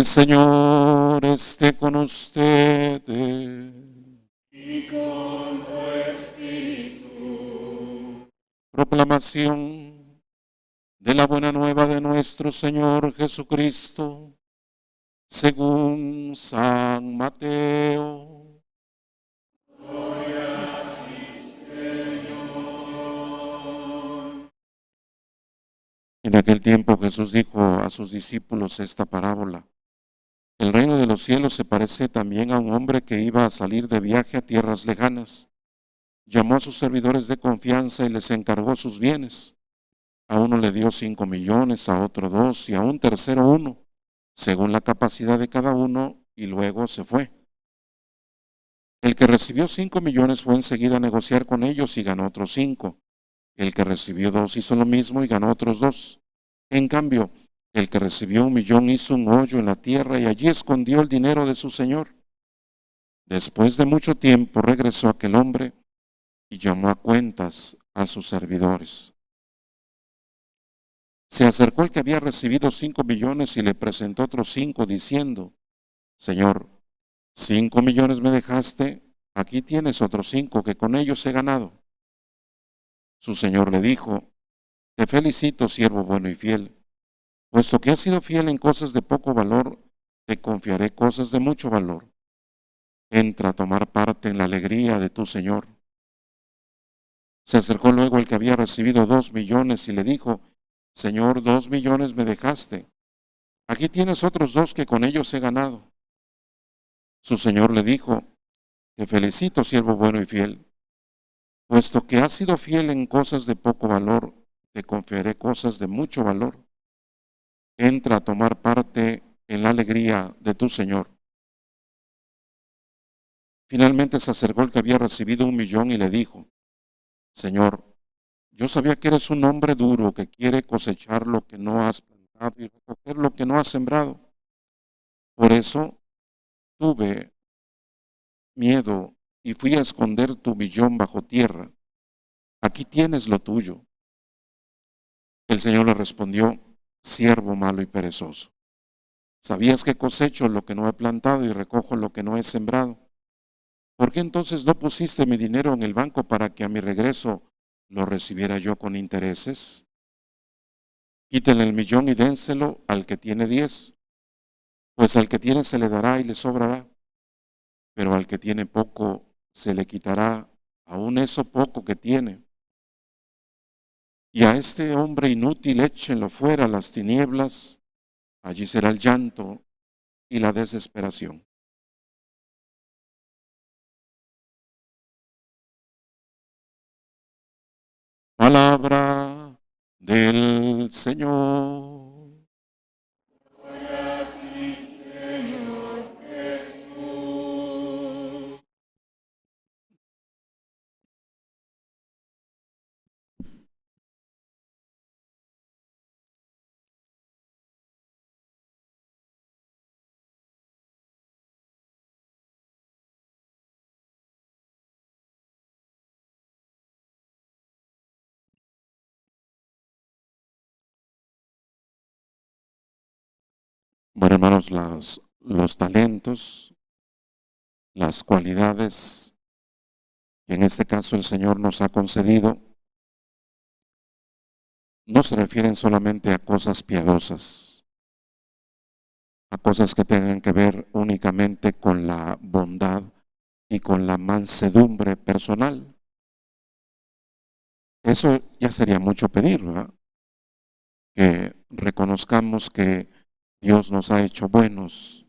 Señor esté con ustedes. Y con tu espíritu. Proclamación de la buena nueva de nuestro Señor Jesucristo, según San Mateo. Gloria a ti, Señor. En aquel tiempo Jesús dijo a sus discípulos esta parábola. El reino de los cielos se parece también a un hombre que iba a salir de viaje a tierras lejanas. Llamó a sus servidores de confianza y les encargó sus bienes. A uno le dio 5 millones, a otro 2 y a un tercero 1, según la capacidad de cada uno, y luego se fue. El que recibió 5 millones fue enseguida a negociar con ellos y ganó otros 5. El que recibió 2 hizo lo mismo y ganó otros 2. En cambio, el que recibió 1 millón hizo un hoyo en la tierra y allí escondió el dinero de su señor. Después de mucho tiempo regresó aquel hombre y llamó a cuentas a sus servidores. Se acercó el que había recibido 5 millones y le presentó otros 5, diciendo: Señor, 5 millones me dejaste, aquí tienes otros 5 que con ellos he ganado. Su señor le dijo: Te felicito, siervo bueno y fiel. Puesto que has sido fiel en cosas de poco valor, te confiaré cosas de mucho valor. Entra a tomar parte en la alegría de tu señor. Se acercó luego el que había recibido 2 millones y le dijo: Señor, 2 millones me dejaste. Aquí tienes otros 2 que con ellos he ganado. Su señor le dijo: Te felicito, siervo bueno y fiel. Puesto que has sido fiel en cosas de poco valor, te confiaré cosas de mucho valor. Entra a tomar parte en la alegría de tu señor. Finalmente se acercó el que había recibido 1 millón y le dijo: Señor, yo sabía que eres un hombre duro que quiere cosechar lo que no has plantado y recoger lo que no has sembrado. Por eso tuve miedo y fui a esconder tu millón bajo tierra. Aquí tienes lo tuyo. El Señor le respondió: Siervo malo y perezoso. ¿Sabías que cosecho lo que no he plantado y recojo lo que no he sembrado? ¿Por qué entonces no pusiste mi dinero en el banco para que a mi regreso lo recibiera yo con intereses? Quítenle el millón y dénselo al que tiene 10, pues al que tiene se le dará y le sobrará, pero al que tiene poco se le quitará aún eso poco que tiene. Y a este hombre inútil échenlo fuera a las tinieblas, allí será el llanto y la desesperación. Palabra del Señor. Gloria a ti, Señor Jesús. Bueno, hermanos, los talentos, las cualidades que en este caso el Señor nos ha concedido, no se refieren solamente a cosas piadosas, a cosas que tengan que ver únicamente con la bondad y con la mansedumbre personal. Eso ya sería mucho pedir, ¿verdad? Que reconozcamos que Dios nos ha hecho buenos,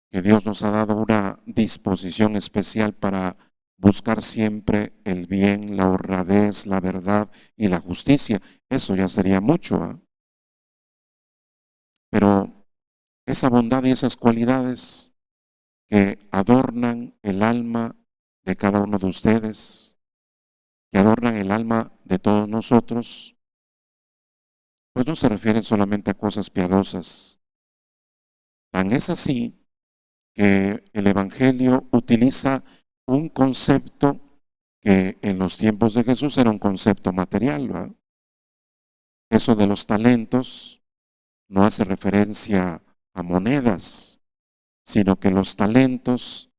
que Dios nos ha dado una disposición especial para buscar siempre el bien, la honradez, la verdad y la justicia. Eso ya sería mucho, ¿eh? Pero esa bondad y esas cualidades que adornan el alma de cada uno de ustedes, que adornan el alma de todos nosotros, pues no se refieren solamente a cosas piadosas. Tan es así que el Evangelio utiliza un concepto que en los tiempos de Jesús era un concepto material, ¿verdad? Eso de los talentos no hace referencia a monedas, sino que los talentos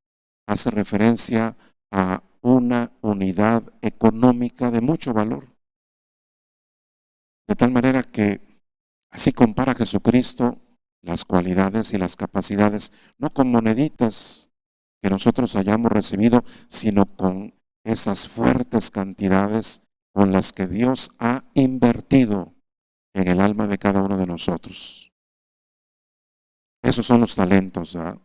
hace referencia a una unidad económica de mucho valor. De tal manera que así compara Jesucristo las cualidades y las capacidades, no con moneditas que nosotros hayamos recibido, sino con esas fuertes cantidades con las que Dios ha invertido en el alma de cada uno de nosotros. Esos son los talentos, ¿verdad?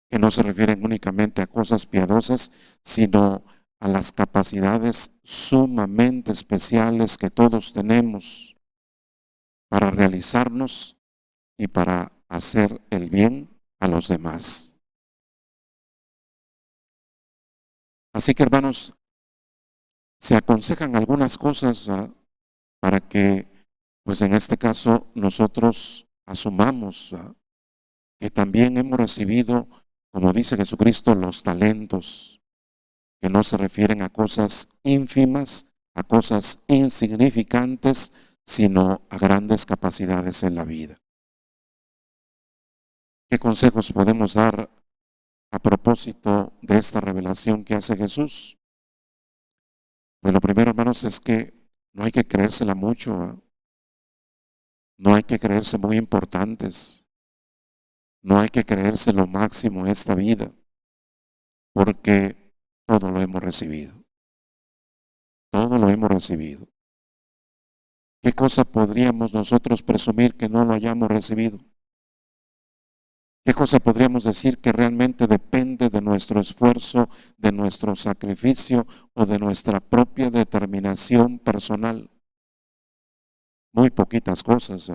Que no se refieren únicamente a cosas piadosas, sino a las capacidades sumamente especiales que todos tenemos para realizarnos y para hacer el bien a los demás. Así que, hermanos, se aconsejan algunas cosas para que, pues en este caso, nosotros asumamos que también hemos recibido, como dice Jesucristo, los talentos, que no se refieren a cosas ínfimas, a cosas insignificantes, sino a grandes capacidades en la vida. ¿Qué consejos podemos dar a propósito de esta revelación que hace Jesús? Pues lo primero, hermanos, es que no hay que creérsela mucho, no hay que creerse muy importantes, no hay que creerse lo máximo en esta vida, porque todo lo hemos recibido. Todo lo hemos recibido. ¿Qué cosa podríamos nosotros presumir que no lo hayamos recibido? ¿Qué cosa podríamos decir que realmente depende de nuestro esfuerzo, de nuestro sacrificio o de nuestra propia determinación personal? Muy poquitas cosas,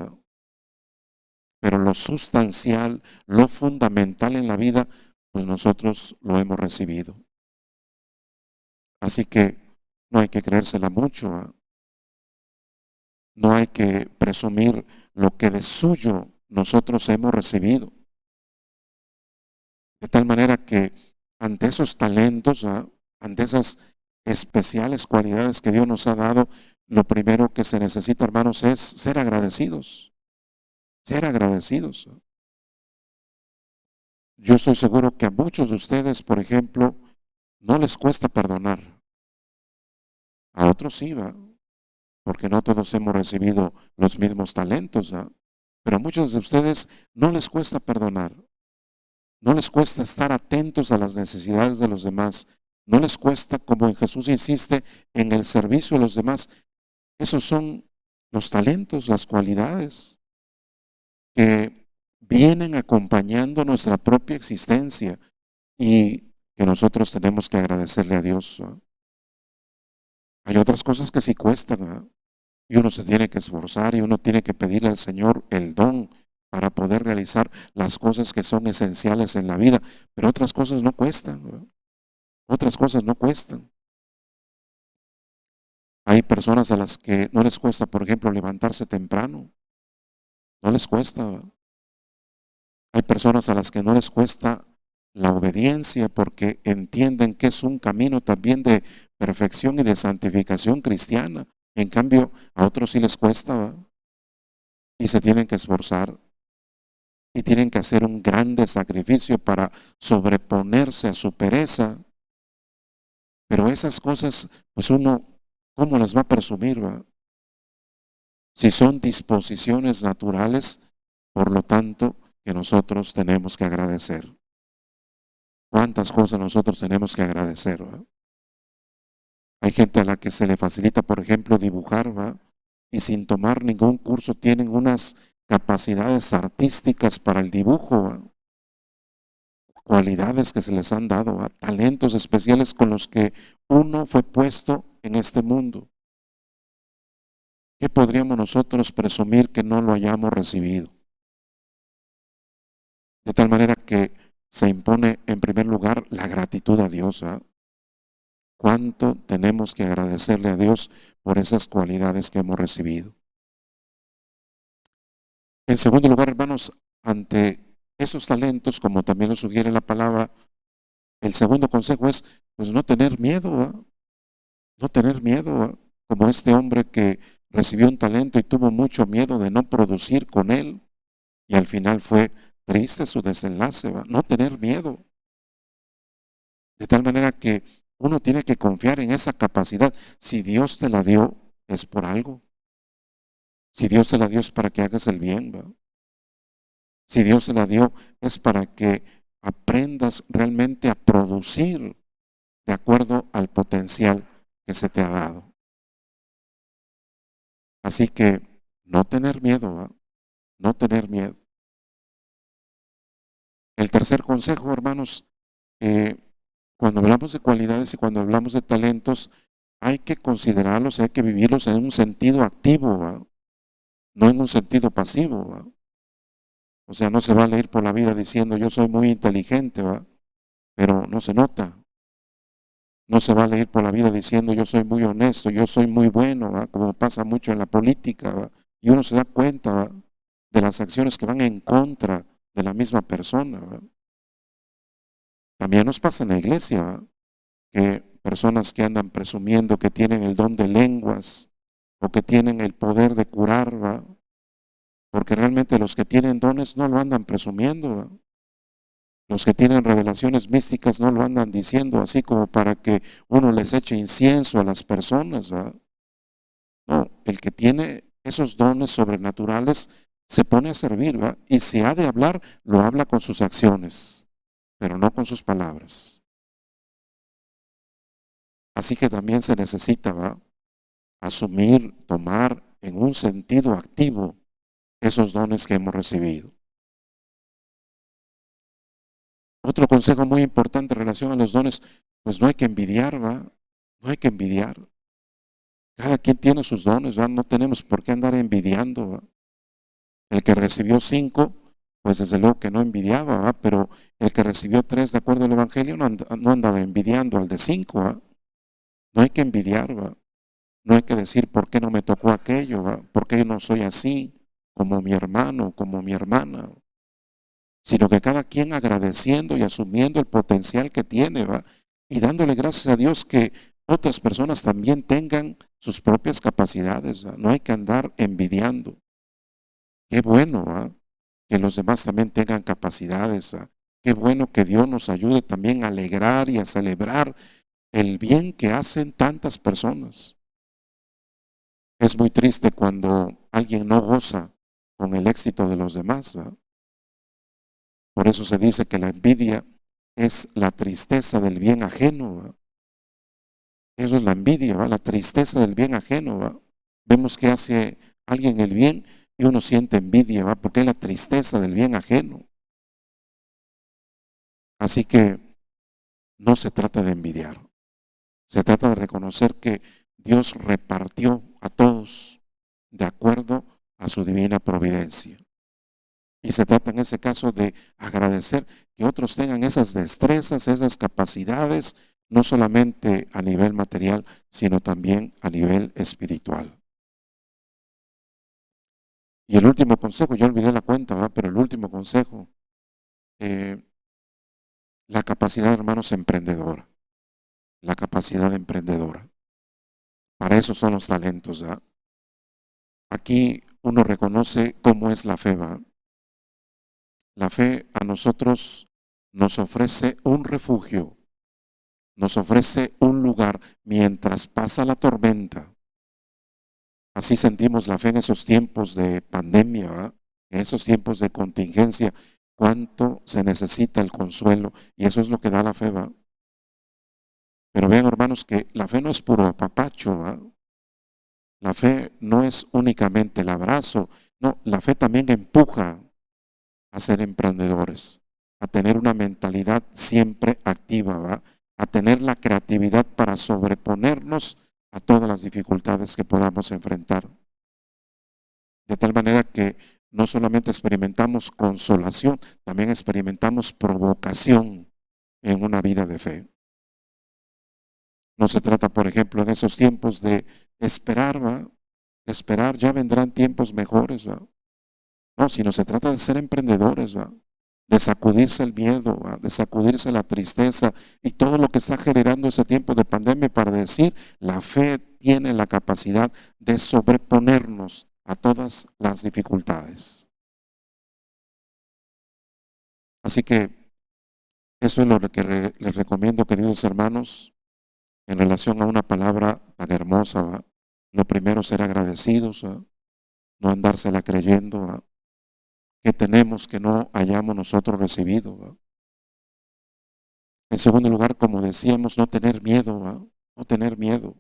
pero lo sustancial, lo fundamental en la vida, pues nosotros lo hemos recibido. Así que no hay que creérsela mucho, no hay que presumir lo que de suyo nosotros hemos recibido. De tal manera que ante esos talentos, ante esas especiales cualidades que Dios nos ha dado, lo primero que se necesita, hermanos, es ser agradecidos. Ser agradecidos. Yo estoy seguro que a muchos de ustedes, por ejemplo, no les cuesta perdonar. A otros sí, porque no todos hemos recibido los mismos talentos, pero a muchos de ustedes no les cuesta perdonar. No les cuesta estar atentos a las necesidades de los demás. No les cuesta, como en Jesús insiste, en el servicio a los demás. Esos son los talentos, las cualidades que vienen acompañando nuestra propia existencia y que nosotros tenemos que agradecerle a Dios. Hay otras cosas que sí cuestan, y uno se tiene que esforzar y uno tiene que pedirle al Señor el don para poder realizar las cosas que son esenciales en la vida, pero otras cosas no cuestan, otras cosas no cuestan. Hay personas a las que no les cuesta, por ejemplo, levantarse temprano, no les cuesta. Hay personas a las que no les cuesta la obediencia porque entienden que es un camino también de perfección y de santificación cristiana. En cambio, a otros sí les cuesta, y se tienen que esforzar y tienen que hacer un grande sacrificio para sobreponerse a su pereza. Pero esas cosas, pues uno, ¿cómo las va a presumir? Si son disposiciones naturales, por lo tanto, que nosotros tenemos que agradecer. ¿Cuántas cosas nosotros tenemos que agradecer? Hay gente a la que se le facilita, por ejemplo, dibujar, y sin tomar ningún curso tienen unas capacidades artísticas para el dibujo, cualidades que se les han dado, talentos especiales con los que uno fue puesto en este mundo. ¿Qué podríamos nosotros presumir que no lo hayamos recibido? De tal manera que se impone en primer lugar la gratitud a Dios. ¿Cuánto tenemos que agradecerle a Dios por esas cualidades que hemos recibido? En segundo lugar, hermanos, ante esos talentos, como también lo sugiere la palabra, el segundo consejo es, pues, no tener miedo, no tener miedo, como este hombre que recibió un talento y tuvo mucho miedo de no producir con él. Y al final fue triste su desenlace, ¿va? No tener miedo. De tal manera que uno tiene que confiar en esa capacidad. Si Dios te la dio, es por algo. Si Dios te la dio es para que hagas el bien, ¿va? Si Dios te la dio es para que aprendas realmente a producir de acuerdo al potencial que se te ha dado. Así que no tener miedo, ¿va? No tener miedo. El tercer consejo, hermanos, cuando hablamos de cualidades y cuando hablamos de talentos, hay que considerarlos, hay que vivirlos en un sentido activo, ¿va? No en un sentido pasivo, ¿va? O sea, no se vale ir por la vida diciendo yo soy muy inteligente, ¿va? Pero no se nota. No se vale ir por la vida diciendo yo soy muy honesto, yo soy muy bueno, ¿va? Como pasa mucho en la política, ¿va? Y uno se da cuenta, ¿va? De las acciones que van en contra de la misma persona, ¿va? También nos pasa en la iglesia, ¿va? Que personas que andan presumiendo que tienen el don de lenguas o que tienen el poder de curar, ¿va? Porque realmente los que tienen dones no lo andan presumiendo, ¿va? Los que tienen revelaciones místicas no lo andan diciendo así como para que uno les eche incienso a las personas, ¿va? No, el que tiene esos dones sobrenaturales se pone a servir, ¿va? Y si ha de hablar, lo habla con sus acciones, pero no con sus palabras. Así que también se necesita, ¿va? Asumir, tomar en un sentido activo esos dones que hemos recibido. Otro consejo muy importante en relación a los dones, pues no hay que envidiar, ¿va? No hay que envidiar. Cada quien tiene sus dones, ¿va? No tenemos por qué andar envidiando, ¿va? El que recibió 5, pues desde luego que no envidiaba, ¿va? Pero el que recibió 3, de acuerdo al Evangelio, no andaba envidiando al de 5, ¿va? No hay que envidiar, ¿va? No hay que decir por qué no me tocó aquello, ¿va? ¿Por qué yo no soy así como mi hermano, como mi hermana? Sino que cada quien agradeciendo y asumiendo el potencial que tiene, ¿va? Y dándole gracias a Dios que otras personas también tengan sus propias capacidades, ¿va? No hay que andar envidiando. Qué bueno, ¿va? Que los demás también tengan capacidades, ¿va? Qué bueno que Dios nos ayude también a alegrar y a celebrar el bien que hacen tantas personas. Es muy triste cuando alguien no goza con el éxito de los demás, ¿va? Por eso se dice que la envidia es la tristeza del bien ajeno, ¿va? Eso es la envidia, ¿va? La tristeza del bien ajeno, ¿va? Vemos que hace alguien el bien y uno siente envidia, ¿va? Porque es la tristeza del bien ajeno. Así que no se trata de envidiar, se trata de reconocer que Dios repartió a todos de acuerdo a su divina providencia. Y se trata en ese caso de agradecer que otros tengan esas destrezas, esas capacidades, no solamente a nivel material, sino también a nivel espiritual. Y el último consejo, yo olvidé la cuenta, ¿verdad? Pero el último consejo, la capacidad, hermanos, emprendedora. La capacidad emprendedora. Para eso son los talentos, ¿verdad? Aquí uno reconoce cómo es la fe, ¿verdad? La fe a nosotros nos ofrece un refugio, nos ofrece un lugar mientras pasa la tormenta. Así sentimos la fe en esos tiempos de pandemia, ¿verdad? En esos tiempos de contingencia, cuánto se necesita el consuelo, y eso es lo que da la fe, ¿verdad? Pero vean, hermanos, que la fe no es puro apapacho, ¿verdad? La fe no es únicamente el abrazo, no, la fe también empuja a ser emprendedores, a tener una mentalidad siempre activa, ¿va? A tener la creatividad para sobreponernos a todas las dificultades que podamos enfrentar. De tal manera que no solamente experimentamos consolación, también experimentamos provocación en una vida de fe. No se trata, por ejemplo, en esos tiempos de esperar, ¿va? Esperar, ya vendrán tiempos mejores, ¿va? No, sino se trata de ser emprendedores, ¿va? De sacudirse el miedo, ¿va? De sacudirse la tristeza y todo lo que está generando ese tiempo de pandemia para decir, la fe tiene la capacidad de sobreponernos a todas las dificultades. Así que eso es lo que les recomiendo, queridos hermanos, en relación a una palabra tan hermosa. ¿Va? Lo primero, ser agradecidos, ¿va? No andársela creyendo, ¿va? Que tenemos que no hayamos nosotros recibido. ¿Va? En segundo lugar, como decíamos, no tener miedo, ¿va? No tener miedo.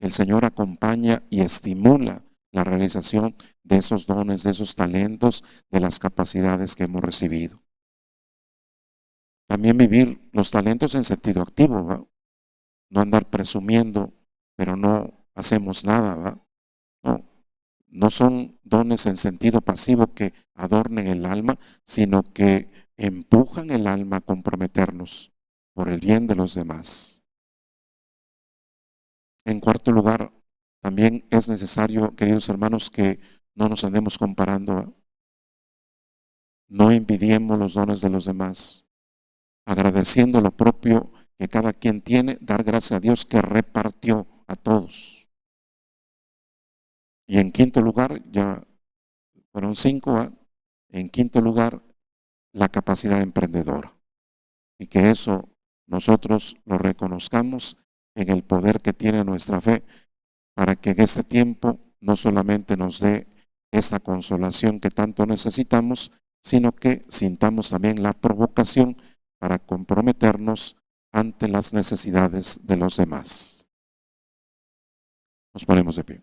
El Señor acompaña y estimula la realización de esos dones, de esos talentos, de las capacidades que hemos recibido. También vivir los talentos en sentido activo, ¿va? No andar presumiendo, pero no hacemos nada, ¿va? No, no son dones en sentido pasivo que adornen el alma, sino que empujan el alma a comprometernos por el bien de los demás. En cuarto lugar, también es necesario, queridos hermanos, que no nos andemos comparando, ¿va? No envidiemos los dones de los demás, agradeciendo lo propio que cada quien tiene, dar gracias a Dios que repartió a todos. Y en quinto lugar, ya fueron 5, ¿va? En quinto lugar, la capacidad emprendedora. Y que eso nosotros lo reconozcamos en el poder que tiene nuestra fe, para que en este tiempo no solamente nos dé esa consolación que tanto necesitamos, sino que sintamos también la provocación para comprometernos ante las necesidades de los demás. Nos ponemos de pie.